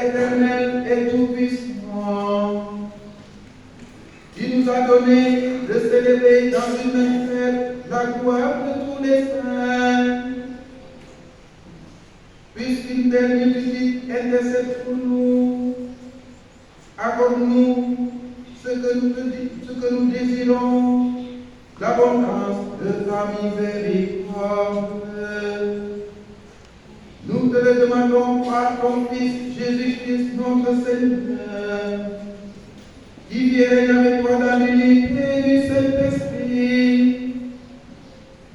éternel et tout-puissant, qui nous a donné de célébrer dans une fête la gloire de tous les saints, puisqu'une telle multitude intercède pour nous, accorde-nous ce que nous désirons, l'abondance de ta miséricorde. Nous te le demandons par ton Fils Jésus-Christ, notre Seigneur, qui vit et règne avec toi dans l'unité du Saint-Esprit,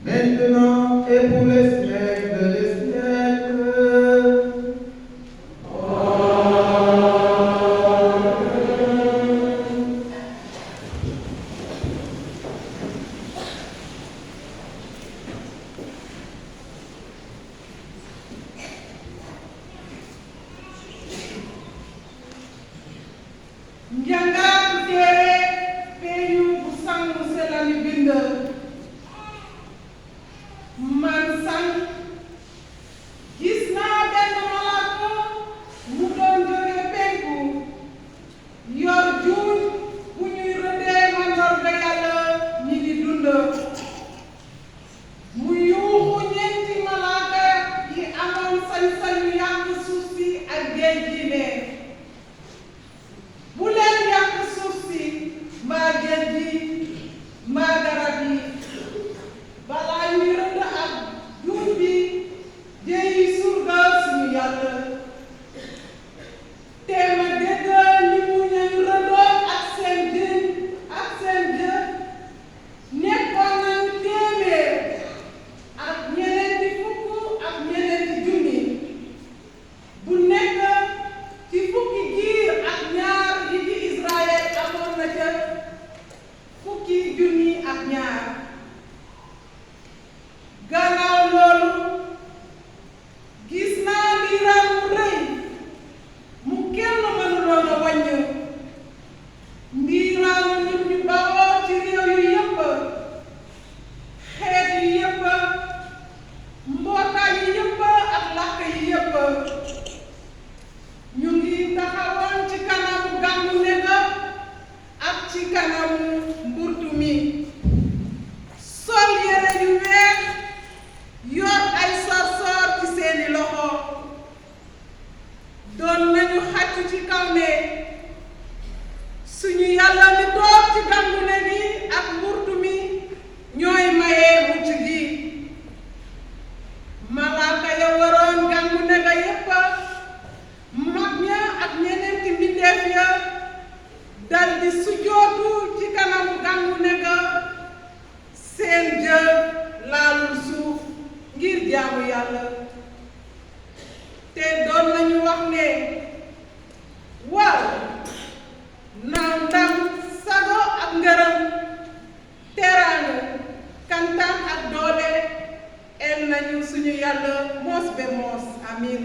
maintenant et pour les siècles des siècles. Njàngat téere peeñu bu sang sell mi bind man sang gis naa benn malaaka mu doon jóge penku yor juuñ bu ñuy rëddee mandarga Yàlla ñi di dund mu yuuxu ñeenti malaaka yi amoon sañ-sañu yàq suuf si ak géej gi ne bu leen yàq suuf si mbaa géej gi mbaa garab yi balaa ñuy rëdd ak juuñ bi déyi surga suñu Yàlla te ma dégg li mu ñuy rëddoon ak seen jën ak seen jë nekkoon nañu téeméer ak ñeneenti fukk ak ñeneenti junni bu nekk ci fukki giir ak ñaar yi ci Israël amoon na ca fukki junni ak ñaar gannaaw loolu gis naa niiraan mu rëy mu kenn mënuloon a wàññi ndiiraanu nit ñu bawoo ci réew yu yëpp xeet yi yëpp mbootaay yi yëpp ak làkk yi yëpp ñu ngi taxawoon ci kanamu gàmmu ne ga ak ci kanamu mburtu mi sol yére yu weex yor ay sor-sor ci seeni loxo doon nañu xàcc ci kaw ne suñu Yàlla mi toog ci gàmmu ne gi ak mburtu mi ñooy maye mucc gi malaaka ya waroon gàmmu ne ga yépp mag ña ak ñeneenti mbindeef ya dal di sujjootu ci kanamu gàmmu ne ga seen jë laalul suuf ngir jaamu Yàlla te doon nañu wax ne waaw naaw ndam sago ak ngërëm teraanga kantaan ak doole el nañu suñu Yàlla moos be moos amin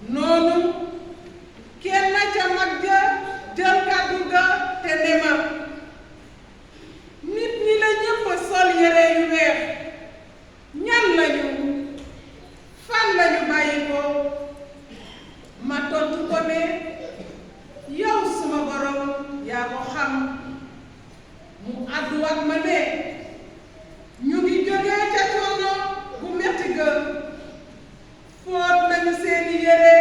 noonu kenn ca mag ja jël kàddu ga te ne ma nit ñi la ñëpp sol yére yu weex ñan lañu fan lañu bàyyi ko ma tontu ko ne yow suma borom yaa ko xam mu àdduwaat ma ne ñu ngi jógee ca coono bu metti ga fóot nañu seeni yére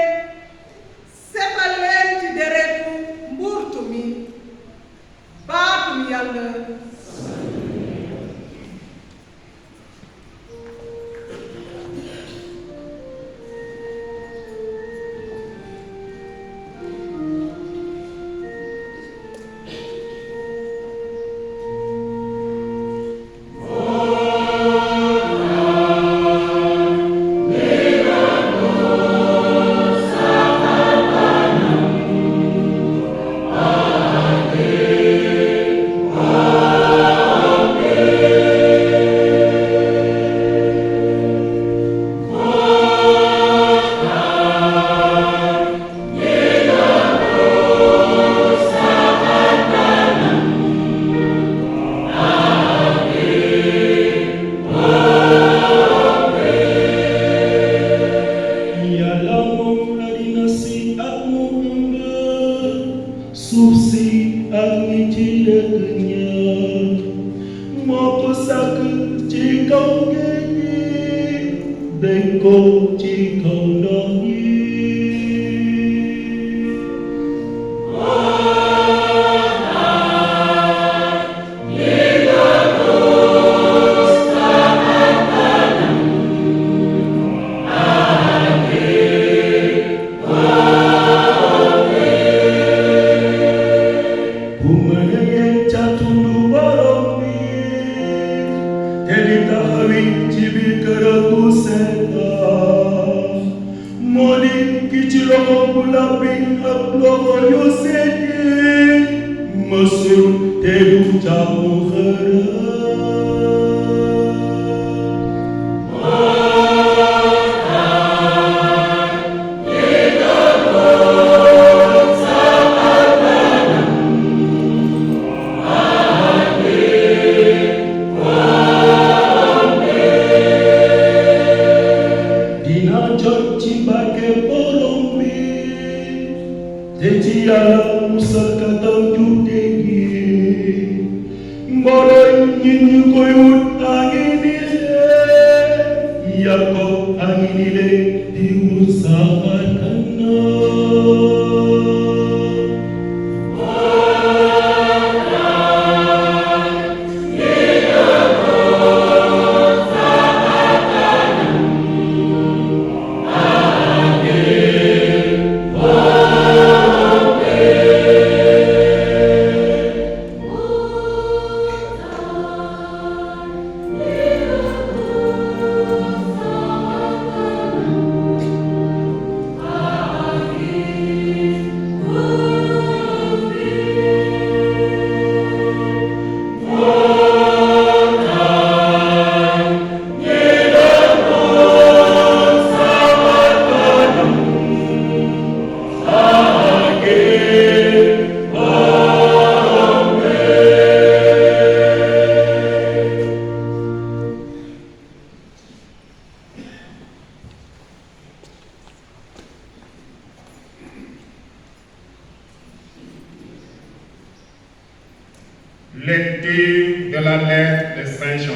Lecture de la lettre de Saint Jean.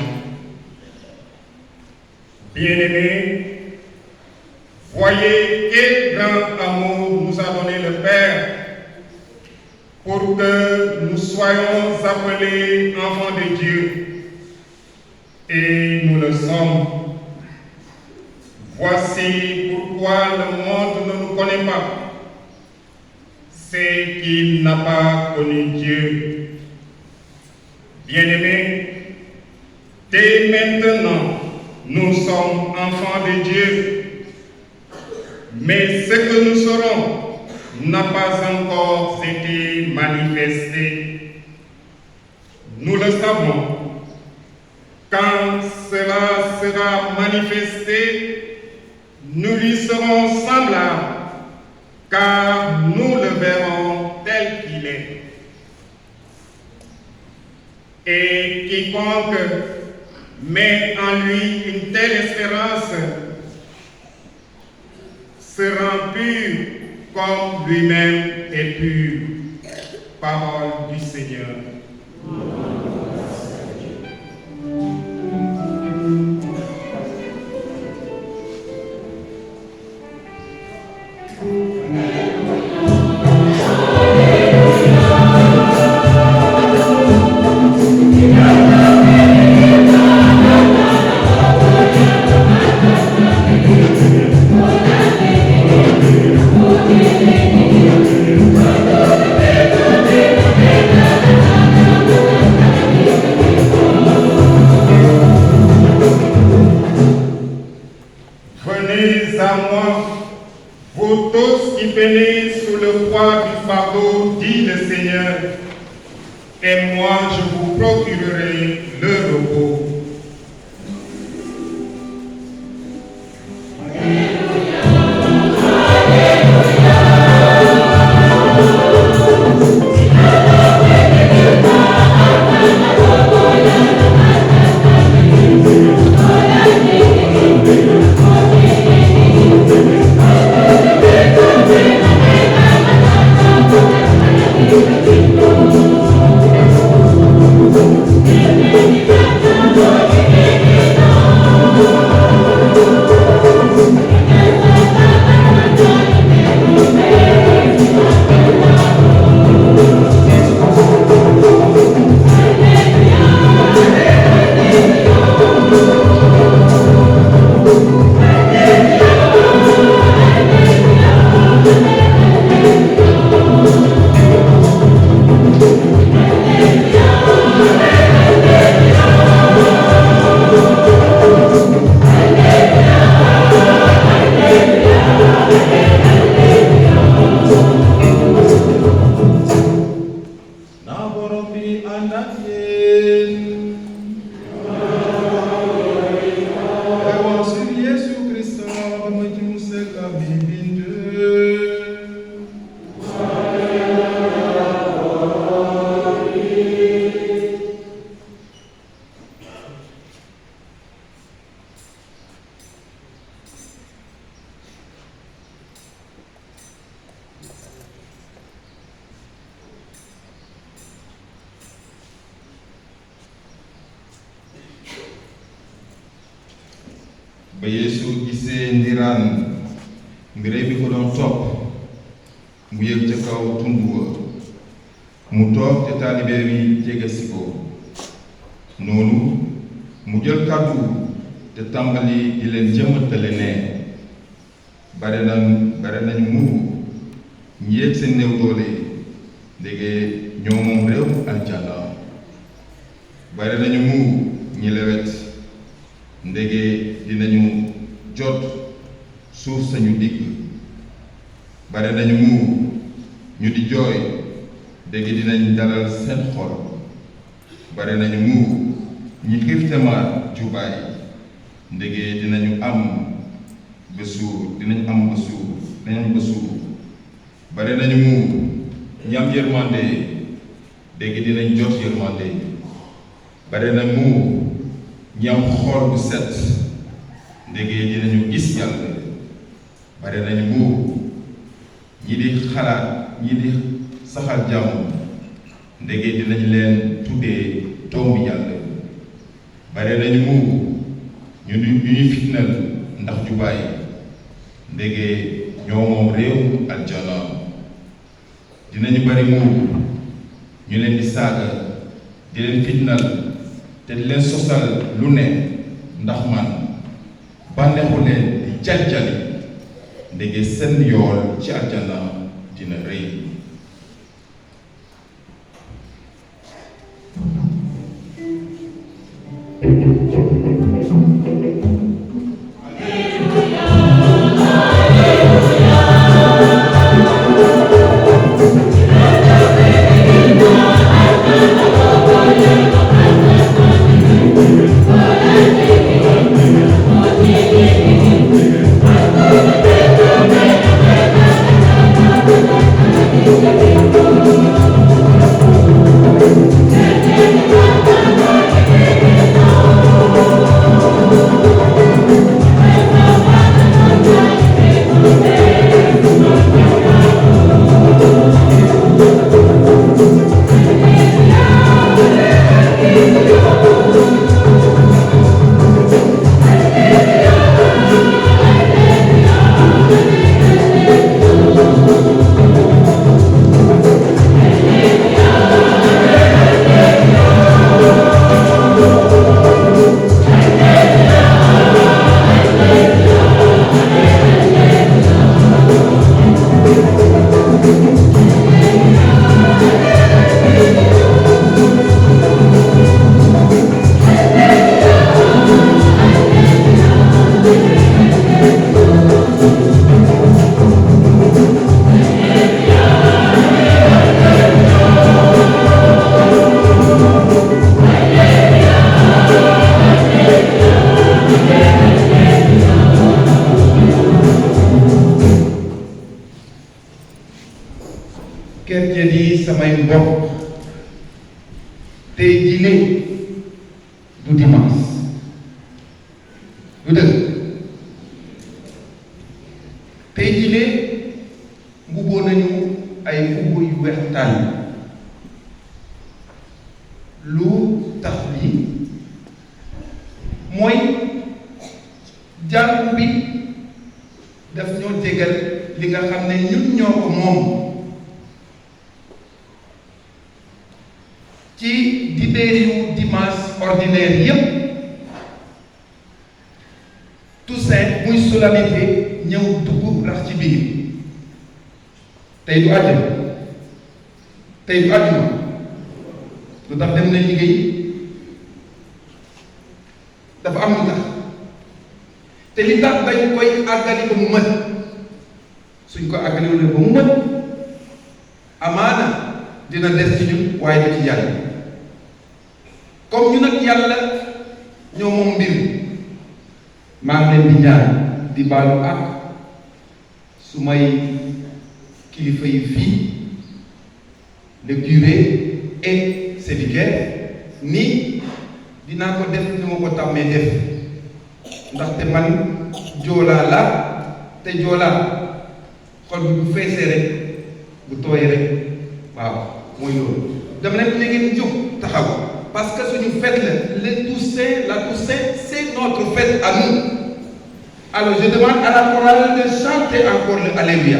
Bien-aimés, voyez quel grand amour nous a donné le Père pour que nous soyons appelés enfants de Dieu. Et nous le sommes. Voici pourquoi le monde ne nous connaît pas. C'est qu'il n'a pas connu Dieu. Bien-aimés, dès maintenant, nous sommes enfants de Dieu. Mais ce que nous serons n'a pas encore été manifesté. Nous le savons. Quand cela sera manifesté, nous lui serons semblables, car nous le verrons tel qu'il est. Et quiconque met en lui une telle espérance sera pur comme lui-même est pur. Parole du Seigneur. Venez à moi, vous tous qui peinez sous le poids du fardeau, dit le Seigneur, et moi je vous procurerai le repos. Thank you. ba Yeesu gisee ndiraan mbire bi ko doon topp mu yëg ca kaw tund wa mu toog te taalibe bi jege si ko noonu mu jël kàddu te tàmbali di leen jëmmatale ne bare nañu mu ñi yëg seen néew doole ndege ñoo moom réew aljana bare nañu mu ñi lewet ndege dinañu jot suuf sañu digg bare nañu mu ñu di jooy ndege dinañ dalal seen xol bare nañu mu ñi xiif te mar jubaay ndege dinañ am ba suur bare nañu mu ñi am yërmande ndege dinañ jot yërmande bare na mu ñi am xol bu set ndege dinañu gis yàlla bare nañu mu ñi di xalaat ñi di saxal jàmm ndege dinañ leen tuddee doomu yàlla bare nañu mu ñu ñuy fitnal ndax jubaay ndege ñoo moom réew aljana dinañu bari mu ñu leen di saaga di leen fitnal te di leen sosal lu ne ndax man bànneexu leen di jàljali ndege seen yool ci aljana dina rëy chrétien yi samay mbokk tey jii du dimanche du dëgg tey jii mbubboo nañu ay mbubb yu weex tàll lu tax lii mooy jàngu bi daf ñoo jégal li nga xam ne ñun ñoo ko moom ci dibéeru dimanche ordinaire yépp Toussaint muy solennité ñëw dugg rax ci biir tey du àjjuma tey du àjjuma lu tax dem na liggéey dafa am lu tax te li tax dañ koy àggali ba mu mën suñ ko àggaliwul ba mu mën amaana dina des ci ñun waaye da ci yàlla comme ñu nag yàlla ñoo moom mbir maa ngi leen di ñaan di baalu ak su may kilifa yi fii le curé et ses vicaires ni dinaa ko def ni ma ko tàmmee def ndaxte man joolaa la te joolaa xol bi bu feesee rek bu tooyee rek waaw mooy loolu dama leen ngeen jóg taxaw parce que suñu fête la le Toussaint la Toussaint c'est notre fête à nous Alors je demande à la chorale de chanter encore le Alléluia.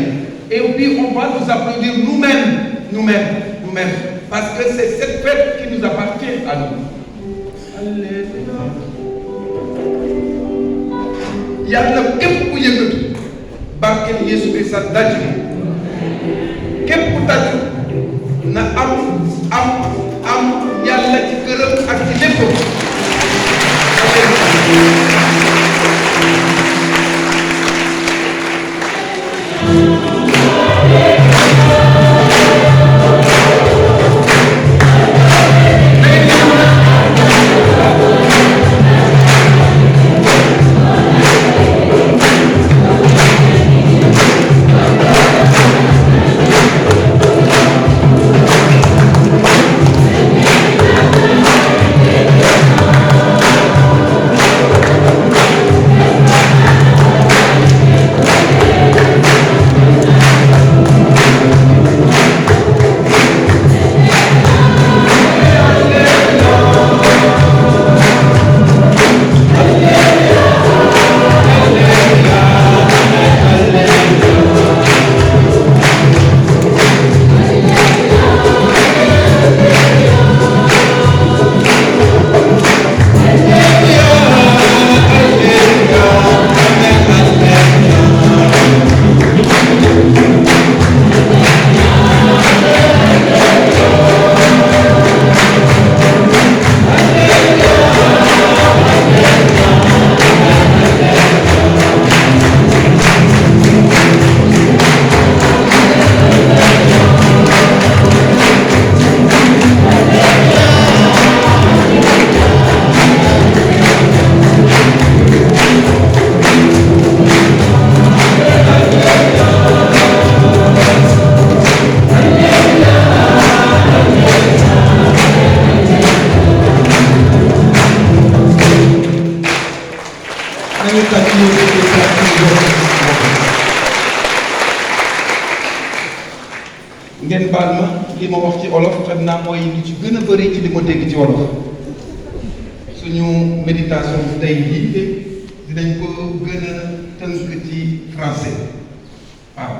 Et puis on va nous applaudir nous-mêmes. Parce que c'est cette fête qui nous appartient à nous. Alléluia. Yàlla képp ku yëngatu barkeel Yeesu Krista daj képp ku tàccu na am Yàlla ci këram ak ci léppam. ngeen baal ma li ma wax ci olof xam naa mooy li ci gën a bëri ci li ma dégg ci wolof suñu méditation bi tey jii dinañ ko gën a tënk ci français waaw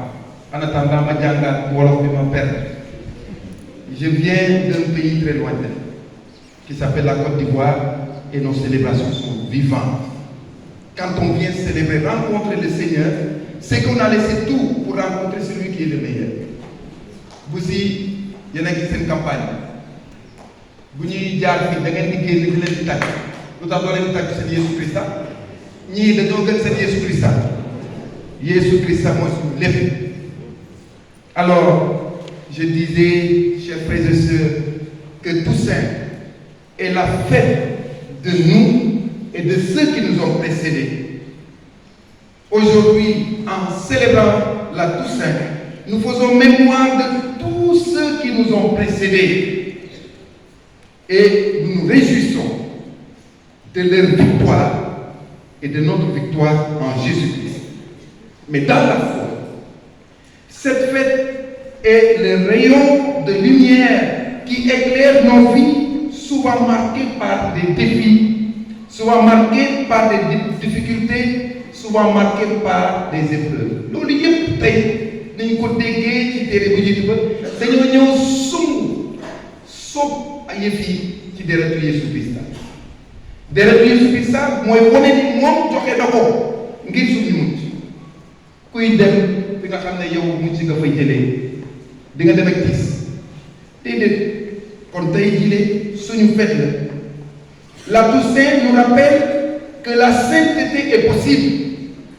en attendant ma jàngaat wolof bi ma perdre. Je viens d'un pays très lointain qui s'appelle la Côte d'Ivoire et nos célébrations sont vivantes. Quand on vient célébrer, rencontrer le Seigneur, c'est qu'on a laissé tout pour rencontrer celui qui est le meilleur. Bu si yéen a ngi seen campagne bu ñuy jaar fii da ngeen di génn di leen di tàgg lu tax doo leen di tàgg seen Yeesu Krista ñii dañoo gën seen Yeesu Krista Yeesu Krista mooy suñu lépp. Alors je disais, chers frères et sœurs, que Toussaint est la fête de nous et de ceux qui nous ont précédés. Aujourd'hui, en célébrant la Toussaint, nous faisons mémoire de tous ceux qui nous ont précédés et nous nous réjouissons de leur victoire et de notre victoire en Jésus-Christ. Mais dans la foi, cette fête est le rayon de lumière qui éclaire nos vies, souvent marquées par des défis, souvent marquées par des difficultés, souvent marquées par des épreuves. Loolu yëpp tey nañ ko déggee ci téere bu jiitu ba dañoo ñëw sóob yëf yi ci deretu Yeesu Krista. Deretu Yeesu Krista mooy wane ni moom joxe na ko ngir suñu mucc. Kuy dem fi nga xam ne yow mucc nga fay jëlee di nga dem ak tiis déedéet kon tey jii suñu fête la Toussaint nous rappelle que la sainteté est possible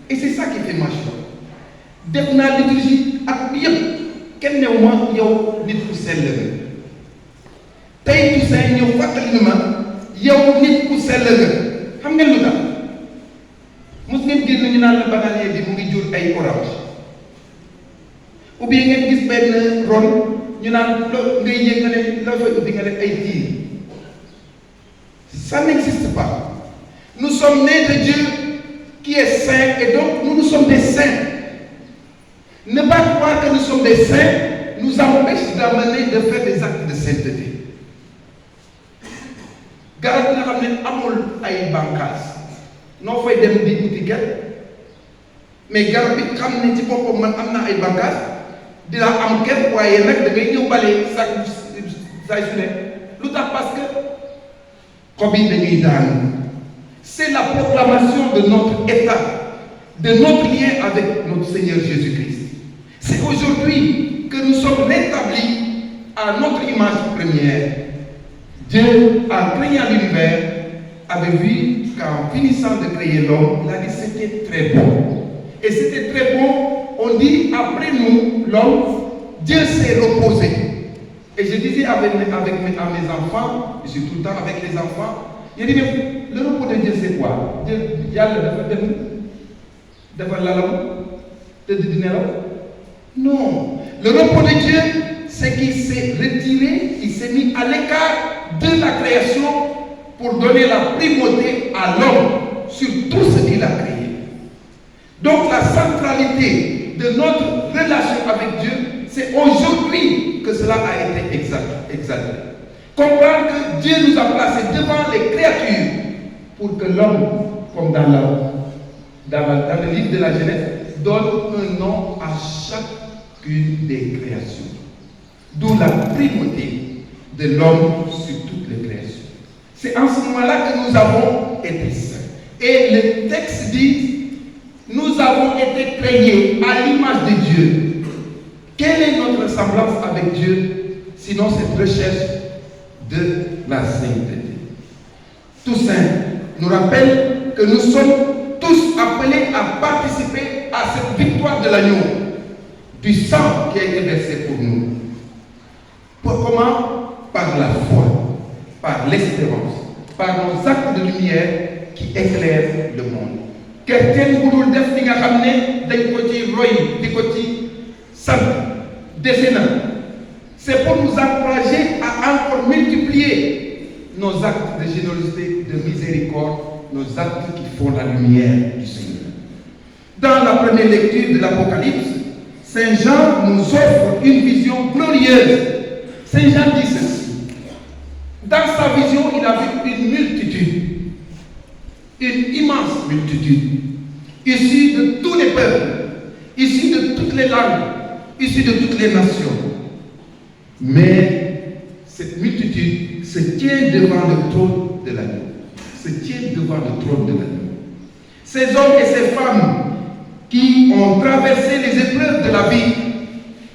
et c'est ça qui fait ma joie. Def naa liturgie ak yëpp kenn new ma yow nit ku sell nga tey Toussaint ñëw fàttali na ma yow nit ku sell nga xam ngeen lu tax mos ngeen génn ñu naan la bananier bi mu ngi jur ay orange ou bien ngeen gis benn ron ñu naan loo ngay yëg nga ne loo fay ubbi nga ne ay tiir. Ça n'existe pas. Nous sommes nés de Dieu qui est saint et donc nous sommes des saints. Ne pas croire que nous sommes des saints nous empêche d'amener de faire des actes de sainteté. Garab nga xam ne amul ay bànqaas noo fay dem di uti gerte mais garab bi xam ne ci boppam man am naa ay bànqaas dina am kenn waaye nag da ngay ñëw bale saay su ne lu tax parce que xob yi dañuy daanu. C'est la proclamation de notre état, de notre lien avec notre Seigneur Jésus-Christ. C'est aujourd'hui que nous sommes rétablis à notre image première. Dieu, en créant l'univers, avait vu qu'en finissant de créer l'homme, il a dit c'était très bon. Et c'était très bon, on dit après nous, l'homme, Dieu s'est reposé. Et je disais à mes enfants, je suis tout le temps avec les enfants, il dit mais le repos de Dieu c'est quoi? Dieu, non, le repos de Dieu c'est qu'il s'est retiré, il s'est mis à l'écart de la création pour donner la primauté à l'homme sur tout ce qu'il a créé. Donc la centralité de notre relation avec Dieu, c'est aujourd'hui que cela a été exalté. Comprendre que Dieu nous a placés devant les créatures pour que l'homme, comme dans le livre de la Genèse, donne un nom à chacune des créations. D'où la primauté de l'homme sur toutes les créations. C'est en ce moment-là que nous avons été saints. Et le texte dit, nous avons été créés à l'image de Dieu. Quelle est notre ressemblance avec Dieu, sinon cette recherche de la sainteté? Toussaint nous rappelle que nous sommes tous appelés à participer à cette victoire de l'agneau, du sang qui a été versé pour nous. Comment? Par la foi, par l'espérance, par nos actes de lumière qui éclairent le monde. Quelqu'un qui def li nga xam ne dañ ko ci roy di ko ci sant desena. C'est pour nous encourager à encore multiplier nos actes de générosité, de miséricorde, nos actes qui font la lumière du Seigneur. Dans la première lecture de l'Apocalypse, Saint Jean nous offre une vision glorieuse. Saint Jean dit ceci. Dans sa vision, il a vu une multitude, une immense multitude, issue de tous les peuples, issue de toutes les langues, issue de toutes les nations. Mais cette multitude se tient devant le trône de l'agneau. Se tient devant le trône de l'agneau. Ces hommes et ces femmes qui ont traversé les épreuves de la vie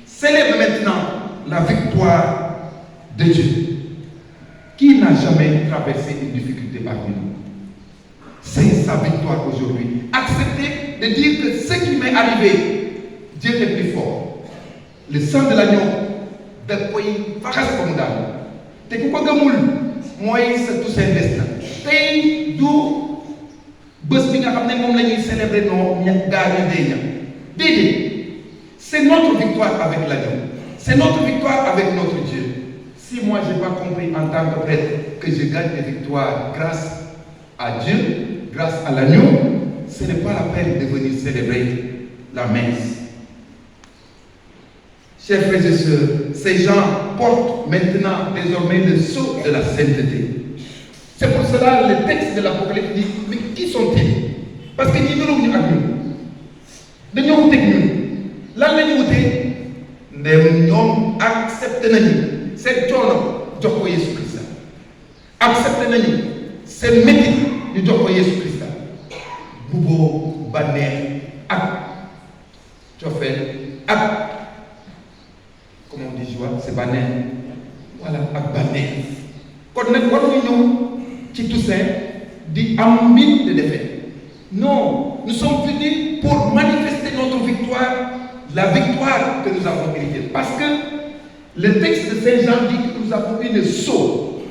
célèbrent maintenant la victoire de Dieu. Qui n'a jamais traversé une difficulté parmi nous? C'est sa victoire aujourd'hui. Acceptez de dire que ce qui m'est arrivé, Dieu est plus fort. Le sang de l'agneau, da koy faxas ko mu daal te ku ko gëmul mooy sa Toussaint destin tey du bés bi nga xam ne moom la ñuy célébrer noo gaañu dee ña déedéet. C'est notre victoire avec l'agneau, c'est notre victoire avec notre Dieu. Si moi je n'ai pas compris en tant que prêtre que je gagne des victoires grâce à Dieu, grâce à l'agneau, ce n'est pas la peine de venir célébrer la messe. Chers frères et sœurs, ces gens portent maintenant désormais le sceau de la sainteté. C'est pour cela le texte de l'Apocalypse dit, mais qui sont-ils? Parce que nous sommes avec nous. Nous sommes avec nous. Là, nous sommes acceptés. C'est coono jox ko Yesu Christa. Accepté nañu seen métit ñu jox ko Yesu Christa. Buboo bànneex ak cofeel ak comment on dit joie, c'est bànneex voilà ak bànneex. Kon nag war ñu ñëw ci Toussaint di am mine de défaite. Non, nous sommes venus pour manifester notre victoire, la victoire que nous avons héritée. Parce que le texte de Saint Jean dit que nous avons une sceau.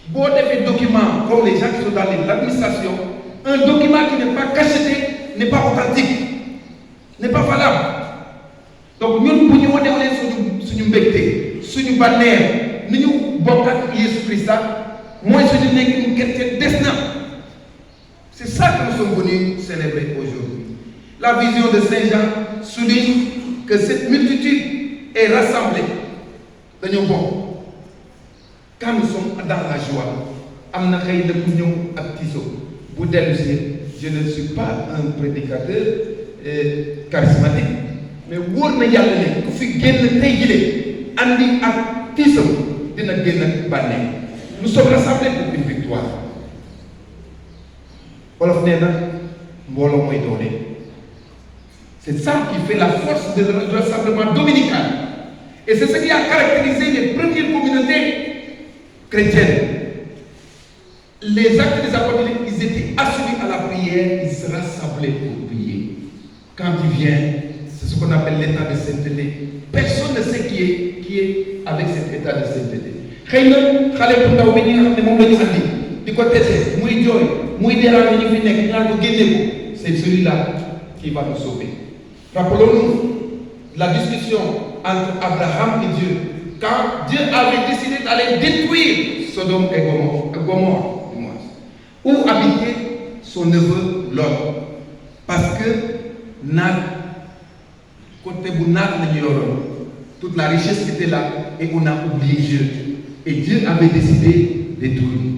Bon, des documents, comme les gens qui sont dans l'administration, un document qui n'est pas cacheté, n'est pas authentique, n'est pas valable. Donc, nous pouvons dire que nous mbégte, suñu bànneex, ni ñu bokk ak Jésus Christ, mooy suñu nekk chrétien destin. C'est ça que nous sommes venus célébrer aujourd'hui. La vision de Saint Jean souligne que cette multitude est rassemblés. Dañoo bokk. Quand nous sommes dans la joie, am na xëy na ku ñëw ak tiso bu dellu si je ne suis pas un prédicateur charismatique mais wóor na yàlla ne ku fi génn tey jii andi ak tiisam dina génn ak bànneex. Nous sommes rassemblés pour une victoire. Wolof nee na mbooloo mooy doole. C'est ça qui fait la force du rassemblement dominical. Et c'est ce qui a caractérisé les premières communautés chrétiennes. Les actes des apôtres, ils étaient assurés à la prière, ils se rassemblaient pour prier. Quand il vient, c'est ce qu'on appelle l'état de sainteté. Personne ne sait qui est avec cet état de sainteté. xëy na xale bu ndaw bi ñi nga xam ne moom la ñu andi di ko tese muy jooy muy déranger ñu fi nekk ñaan ko génne ko c'est celui-là qui va nous sauver. Rappelons-nous la discussion entre Abraham et Dieu quand Dieu avait décidé d'aller détruire Sodome et Gomorrhe, où habitait son neveu Lot, parce que naat côté bu naat la ñu yoroon toute la richesse était là et on a oublié Dieu. Et Dieu avait décidé de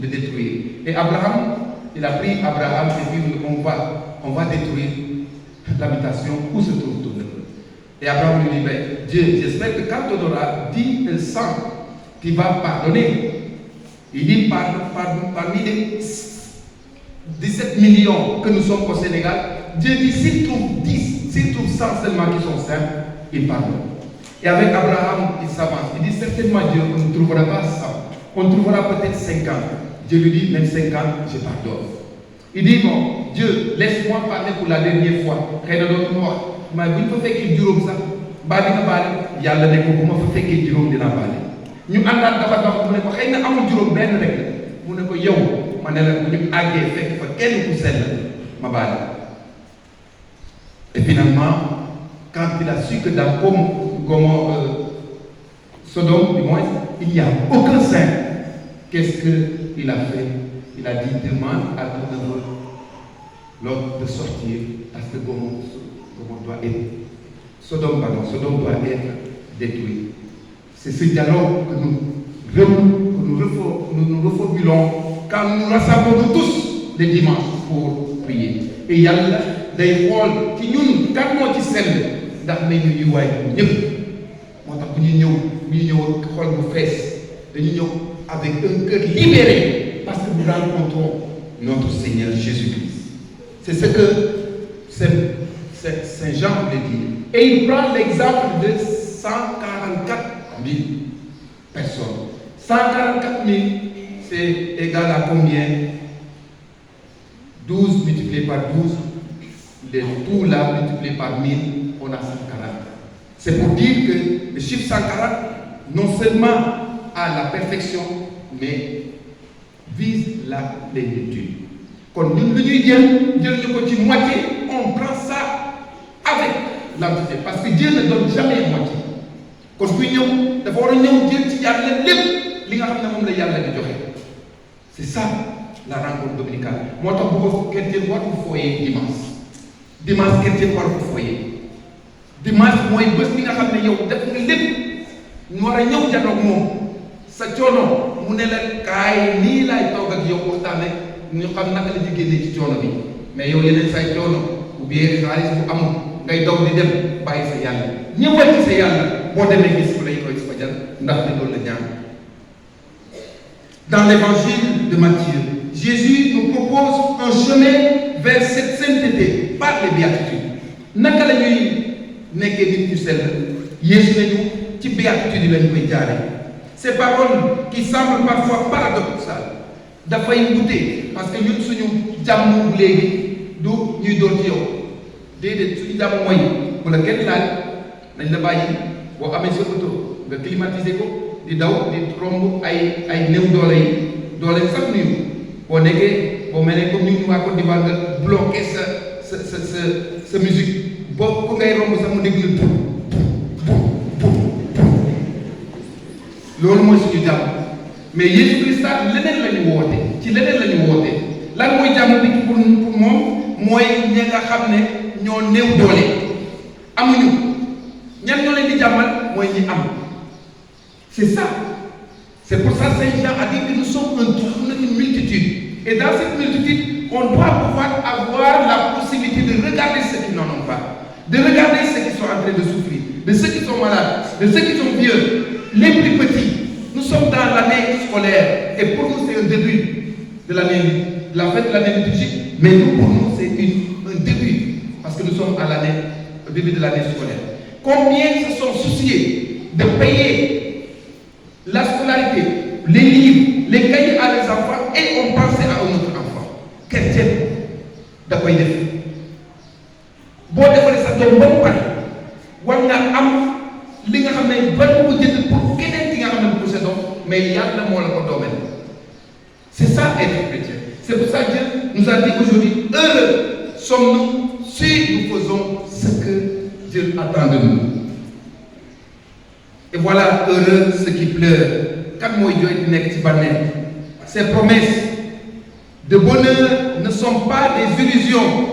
détruire. Et Abraham, il a pris Abraham et puis on va détruire l'habitation où se trouve ton neveu. Et Abraham lui dit, ben, Dieu, j'espère que quand on aura dit le sang, tu vas pardonner. Il dit, parmi les 17 millions que nous sommes au Sénégal, Dieu dit, s'il trouve 10, s'il trouve 100 seulement qui sont simples, il pardonne. Et avec Abraham, il s'avance. Il dit certainement Dieu, on ne trouvera pas 100. On trouvera peut-être 50. Dieu lui dit, même 50, je pardonne. Il dit, bon, Dieu, laisse-moi parler pour la dernière fois. Rien d'autre moi. Mais il faut faire qu'il dure ça. Bali na bali, yalla ne ko buma fa fekke juroom dina bali. Ñu andat dafa dox mu ne ko xeyna amul juroom ben rek mu ne ko yow ma ne la bu ñu àggee fekk fa kenn ku sell ma bali. Et finalement, quand il a su que dans Sodome, du moins, il n'y a aucun saint, qu'est-ce qu'il a fait? Il a dit, demande à ton neveu l'ordre de sortir parce que Gomorrhe doit être Sodome doit être détruit. C'est ce dialogue que nous reformulons quand nous rassemblons tous les dimanches pour prier. Et il y a des rôles qui nous, quand nous sommes seuls, ndax nañu yu waay ñëpp moo tax bu ñuy ñëw xol bu fees dañu ñëw avec un cœur libéré parce que nous rencontrons notre Seigneur Jésus-Christ. C'est ce que Saint Jean voulait dire. Et il prend l'exemple de 144 000 personnes. 144 000, c'est égal à combien? 12 multiplié par 12, le tout là multiplié par 1000, on a 140. C'est pour dire que le chiffre 140, non seulement a la perfection, mais vise la plénitude. Quand nous nous moitié, on prend ça avec l'entité. Parce que Dieu ne donne jamais moitié. Quand nous nous c'est ça la rencontre dominicale. Moi, je pense que quelqu'un doit vous foyer dimanche. Dimanche, quelqu'un doit vous foyer. Dimanche, moi, je pense que vous nous avons dialogue moom sa coono mu ne la kaay nii laay toog ak yow waxtaane ñu xam naka la ñu génnee ci coono bi mais yow yeneen say coono ou bien xaalis bu amul ngay daw di dem bàyyi sa yàlla ñëwal ci sa yàlla boo demee gis ku lay koy ci fajal ndax te loolu la ñaan. Dans l'évangile de Matthieu, Jésus nous propose un chemin vers cette sainteté par les béatitudes. Naka la ñuy nekkee nit ñu sell Yeesu nañu ci béatitude yi lañ koy jaaree. Ces paroles qui semblent parfois paradoxales dafay wute parce que ñun suñu jàmm léegi du ñuy doon ci yow déedéet suñu jàmm mooy bu la kenn laaj nañ la bàyyi boo amee sa auto nga climatiser ko di daw di romb ay néew doole yi doole sax nuyu boo nekkee boo mel ne comme ñu waa Côte d'Ivoire nga bloqué sa musique boo ko ngay romb sax mu dégg la loolu mooy suñu jàmm mais Jésus Christ leneen la ñu woote ci leneen la ñu woote lan mooy jàmm bi pour moom mooy ñi nga xam ne ñoo néew doole amuñu ñan ñoo leen di jàmmal mooy ñi am c'est ça. C'est pour ça que Saint Jean a dit que nous sommes une multitude et dans cette multitude on doit pouvoir avoir la possibilité de regarder ceux qui n'en ont pas, de regarder ceux qui sont en train de souffrir, de ceux qui sont malades, de ceux qui sont vieux, les plus petits. Nous sommes dans l'année scolaire et pour nous c'est un début de l'année, de la fête de l'année liturgique, mais nous, pour nous c'est un début parce que nous sommes au début de l'année scolaire. Combien se sont souciés de payer la scolarité, les livres, les cahiers à leurs enfants et on pensait à un autre enfant. Chrétien, d'après les faits. Bon, d'après ça, donc bon pari. On a am, li nga xam ne ban ko jënd pour keneen ki nga xam ne possédons, mais yàlla moo la ko doomel. C'est ça être chrétien. C'est pour ça que Dieu nous a dit aujourd'hui, heureux sommes-nous si nous faisons ce que Dieu attend de nous. Et voilà, heureux ceux qui pleurent. Ces promesses de bonheur ne sont pas des illusions,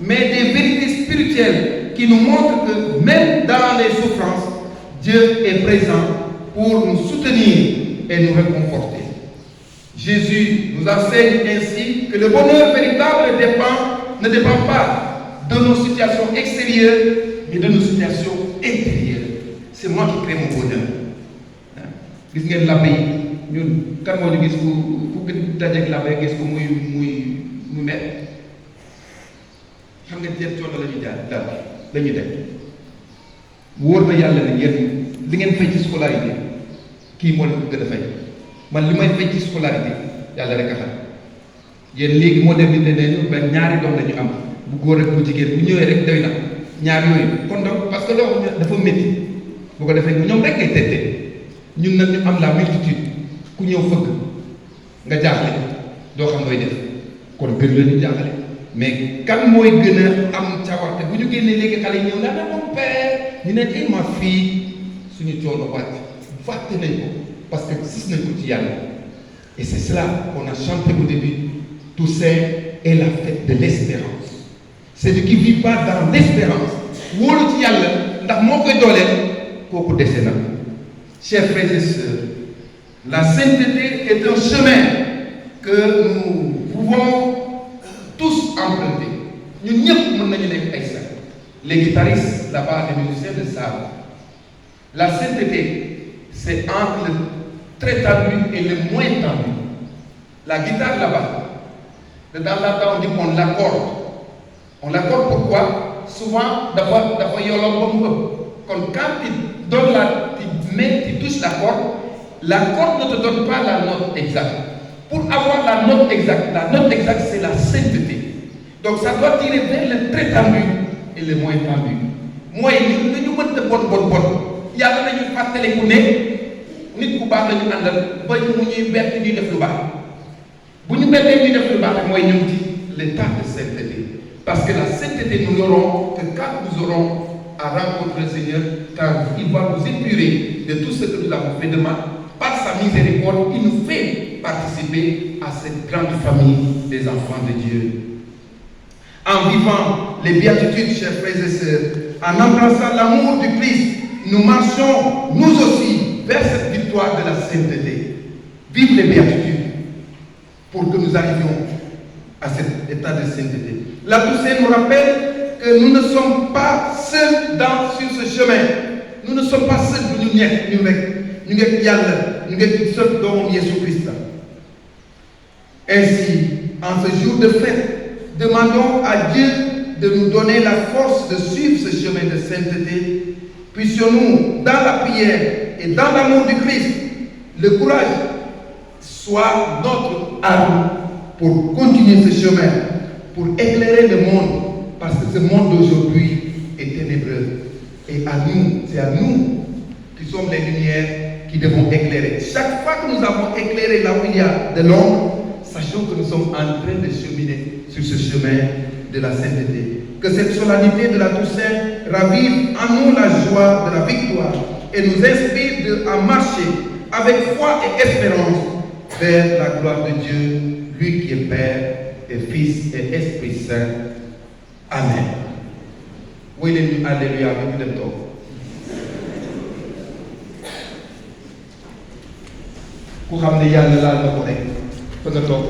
mais des vérités spirituelles qui nous montrent que même dans les souffrances, Dieu est présent pour nous soutenir et nous réconforter. Jésus nous enseigne ainsi que le bonheur véritable ne dépend pas de nos situations extérieures, mais de nos situations intérieures. C'est moi qui crée mon bonheur. Gis ngeen labbe yi ñun kan moo ñu gis ku gën dajeeg labbe gis ko muy met xam nga jël coono la ñuy jaar dara la ñuy def wóor na yàlla ne yéen li ngeen fay ci scolarité kii moo leen ko gën a fay man li may fay ci scolarité yàlla rek a xam yéen léegi moo dem ne nañu ba ñaari doom la ñu am bu góor ak bu jigéen bu ñëwee rek doy na ñaar yooyu kon donc parce que loolu dafa métti bu ko defee ñoom rek ngay tette ñun nag ñu am la multitude ku ñëw fëgg nga jaaxle doo xam nooy def kon gën la ñu jaaxle mais kan mooy gën a am cawarte bu ñu génnee léegi xale yi ñëw naa ne mon père ñu ne ay ma fii suñu coono wàcc fàtte nañ ko parce que gis nañ ko ci yàlla et c'est cela qu'on a chanté au début. Toussaint est la fête de l'espérance. Celui qui vit pas dans l'espérance wóolu ci yàlla ndax moo koy dooleel kooku dese na. Chers frères et sœurs, la sainteté est un chemin que nous pouvons tous emprunter. Ñun ñëpp mën nañu nekk ay saint. Les guitaristes là-bas, les musiciens le savent. La sainteté, c'est entre le très tendu et le moins tendu. La guitare là-bas, de temps en temps on dit qu'on l'accorde. On l'accorde pourquoi? Souvent, d'abord, yolom comme quand tu donnes tu touches la corde ne te donne pas la note exacte. Pour avoir la note exacte, c'est la sainteté. Donc ça doit tirer vers le très tendu et le moins tendu. Moi, nous mettons bon. Il y a des gens qui font des nit ku baax lañu àndal ba mu ñuy bett ñuy def lu baax bu ñu bettee ñuy def lu baax mooy ñu ci l'état de sainteté parce que la sainteté nous l'aurons que quand nous aurons à rencontrer le Seigneur car il va nous épurer de tout ce que nous avons fait de mal par sa miséricorde il nous fait participer à cette grande famille des enfants de Dieu. En vivant les béatitudes, chers frères et sœurs, en embrassant l'amour du Christ, nous marchons nous aussi vers cette victoire de la sainteté. Vive les béatitudes pour que nous arrivions à cet état de sainteté. La Toussaint nous rappelle que nous ne sommes pas seuls sur ce chemin. Nous ne sommes pas seuls pour nous Jésus-Christ. Ainsi, en ce jour de fête, demandons à Dieu de nous donner la force de suivre ce chemin de sainteté. Puissions-nous, dans la prière et dans l'amour du Christ, le courage soit notre arme pour continuer ce chemin, pour éclairer le monde, parce que ce monde d'aujourd'hui est ténébreux. Et c'est à nous qui sommes les lumières qui devons éclairer. Chaque fois que nous avons éclairé là où il y a de l'ombre, sachons que nous sommes en train de cheminer sur ce chemin de la sainteté. Que cette solennité de la Toussaint ravive en nous la joie de la victoire et nous inspire à marcher avec foi et espérance vers la gloire de Dieu, lui qui est Père et Fils et Esprit Saint. Amen. Oui, alléluia, avec le temps. Ku xam ne yàlla laal na ko rek fa nga toog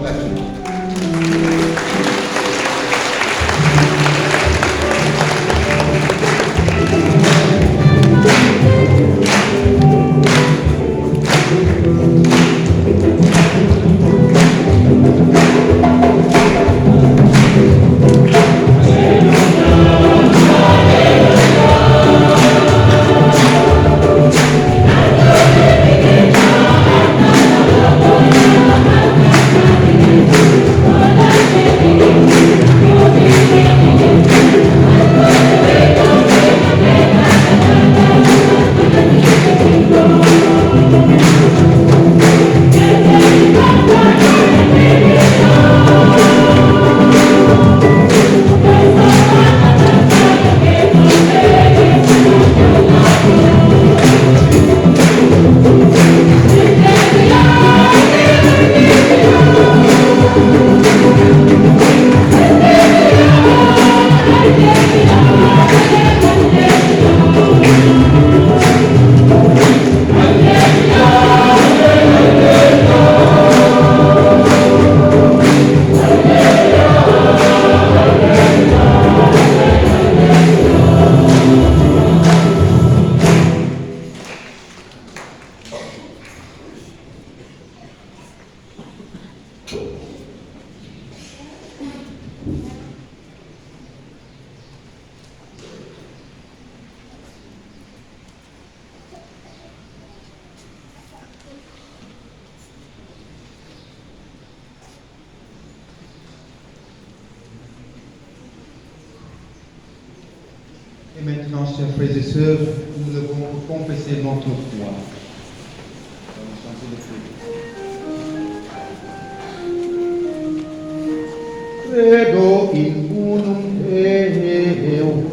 maintenant, chers frères et sœurs, nous levons pour confesser notre foi. Credo in unum Deum.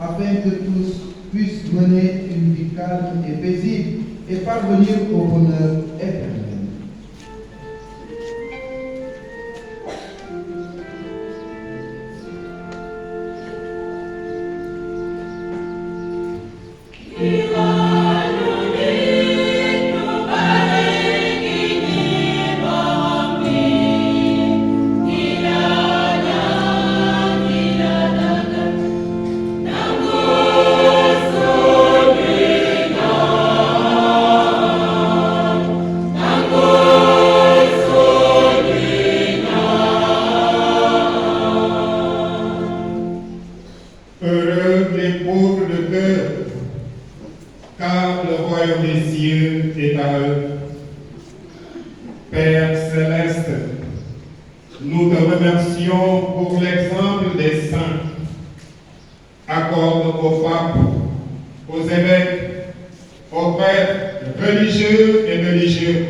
afin que tous puissent mener une vie calme et paisible et parvenir au bonheur éternel. Ivan, car le royaume des cieux est à eux. Père céleste, nous te remercions pour l'exemple des saints. Accorde aux papes, aux évêques, aux prêtres religieux et religieux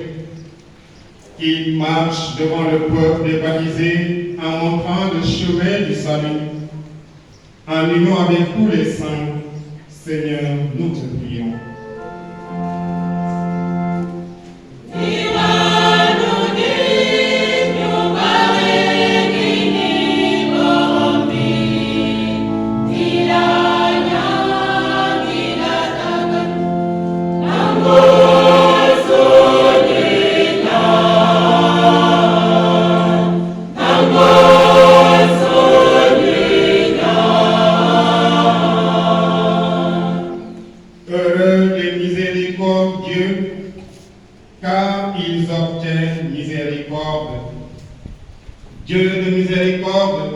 qui marchent devant le peuple des baptisés en montrant le chemin du salut. En union avec tous les saints, Seigneur, nous te prions. Heureux les miséricordieux, car ils obtiennent miséricorde. Dieu de miséricorde,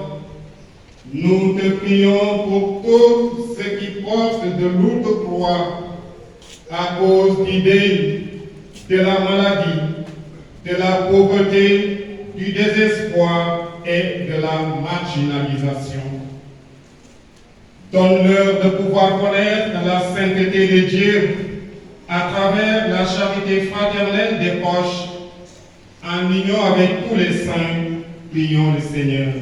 nous te prions pour tous ceux qui portent de lourdes croix à cause d'idées, de la maladie, de la pauvreté, du désespoir et de la marginalisation. Donne-leur de pouvoir connaître la sainteté de Dieu à travers la charité fraternelle des proches. En union avec tous les saints, prions le Seigneur.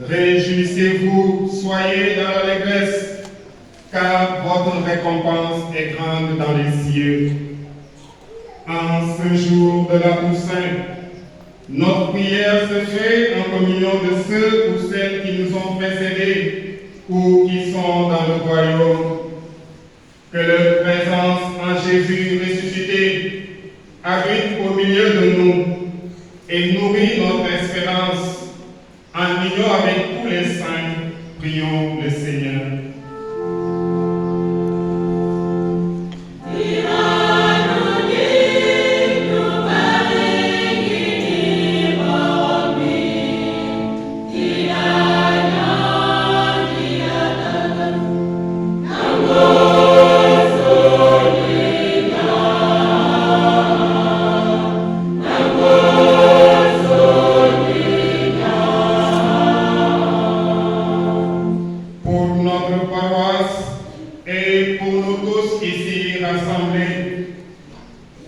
Réjouissez-vous, soyez dans l'allégresse, car votre récompense est grande dans les cieux. En ce jour de la Toussaint, notre prière se fait en communion de ceux ou celles qui nous ont précédés ou qui sont dans le royaume. Que leur présence en Jésus ressuscité habite au milieu de nous et nourrit notre espérance. En union avec tous les saints, prions le Seigneur. Et pour nous tous ici rassemblés,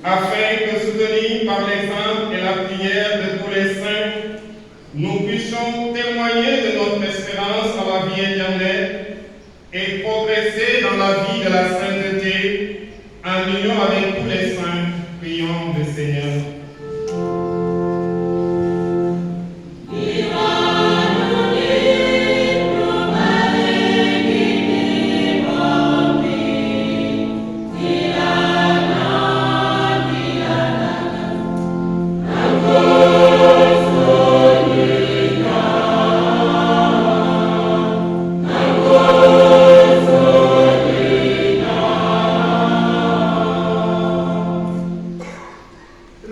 afin que soutenus par l'exemple et la prière de tous les saints, nous puissions témoigner de notre espérance à la vie éternelle et progresser dans la vie de la sainteté, en union avec tous les saints, prions le Seigneur.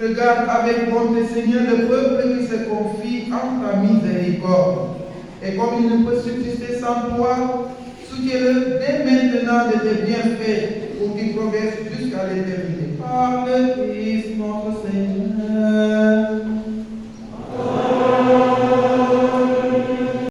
Regarde avec bonté, Seigneur, le peuple qui se confie en ta miséricorde. Et comme il ne peut subsister sans toi, soutiens-le dès maintenant de tes bienfaits pour qu'il progresse jusqu'à l'éternité. Par le Christ notre Seigneur.